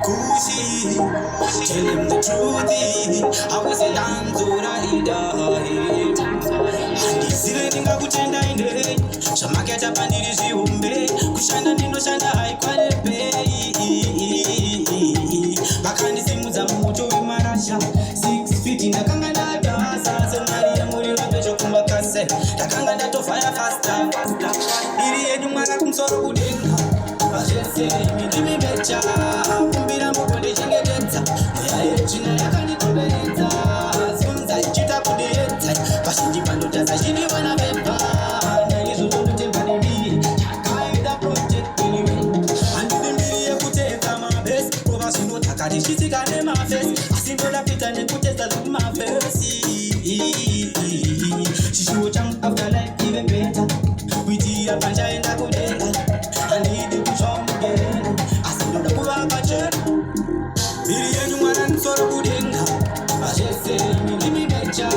Kushi, tell him the truth. I was a lamb to ride. Andisire ndingakutenda ine zvamakata pandiri zviumbe kushanda ndinoshanda haikwarepe vakandisimudza mumoto wemarasha 6 feet ndakanga ndatasa semari yemuriro pezvokumakase ndakanga ndatovhaya fasta iri yedu mwana kumusoro kudenga pazvese mindimi mecha kumbira mukondichengetedza mweya yetsvina yakanditoveredza zunza ichita kundiedza pazhinji pandotadza chiniwana vemba naizvozvo ndotemba nembiri chakaita project anyway handine mbiri yekutedza mabesi kova zvinotaka ndichisika nemafesi asi ndodapita nekutedza zvekumafesi chishuwo changu afterlife even better kuitira panchaenda kudenga handidi kutsvamugerera asi ndoda kuva pachena mbiri yenyu mwana musoro